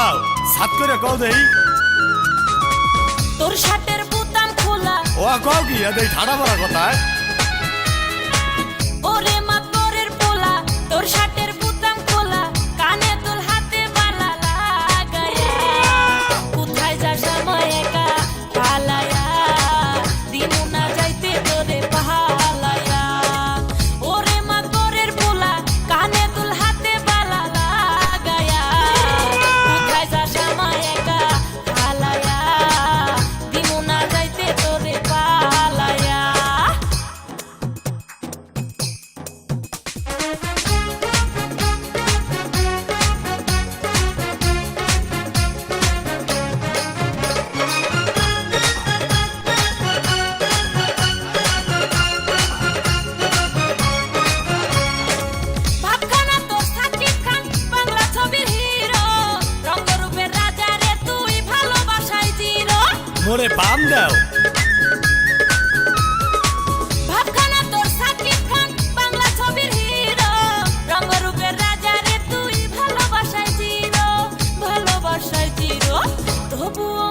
বলাও সাত করে কও দেই তোর শার্টের বোতাম খোলা ও কও কি এই ঠাড়া পড়া কথা ওরে মাতবরের পোলা তোর শার্টের বোতাম খোলা কানে তোর হাতে বালা লাগায়া কোথায় যাস সময় একা পালায়া দিনু না যাইতে তোরে পালায়া ওরে মাতবরের পোলা কানে তোর হাতে বালা লাগায়া কোথায় যাস সময় একা পালায়া দিনু না যাইতে তোরে পালায়া ভাবখানা তোর সাকিব খান বাংলা ছবির হিরো রঙ্গরূপের রাজা রে তুই ভালোবাসায় জিরো মোরে পাম দাও ভাবখানা তোর সাকিব খান বাংলা ছবির হিরো রঙ্গরূপের রাজা রে তুই ভালোবাসায় জিরো তবুও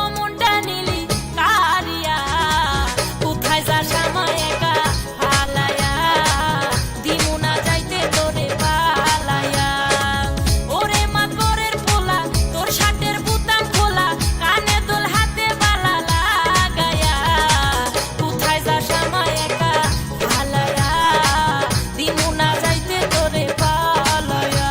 মনটা নিলি কারিয়া কোথায় যাস আমায় একা হালায়া দিমু না যাইতে তোরে পালায়া ওরে মাতবরের পোলা তোর শার্টের বোতাম খোলা কানে তোর হাতে বালা লাগায়া কোথায় যাস আমায় একা হালায়া দিমু না যাইতে তোরে পালায়া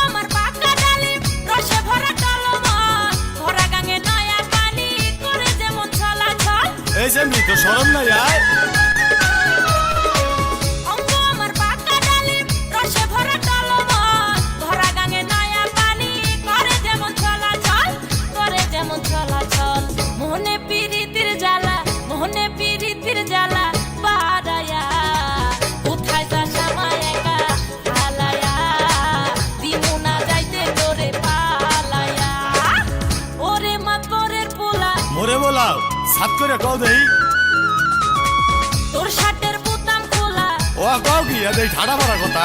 আমার পাকা ডালিম রসে ভরা কালো মন ভরা গাঙে নয়া পানি করে যেমন চলাচল এই যে মৃত শরম নাই আয় আমার পাকা ডালিম রসে ভরা কালো মন ভরা গাঙে নয়া পানি করে যেমন চলাচল মোহনে পিরিতির জ্বালা বাড়ায়া কোথায় যাস আমায় একা হালায়া দিমু না যাইতে তোরে পালায়া ওরে মাতবরের পোলা মোরে বলাও সাত করে কও দেই তোর শার্টের বোতাম খোলা ও কও কি এই ঠাড়া পড়া কথা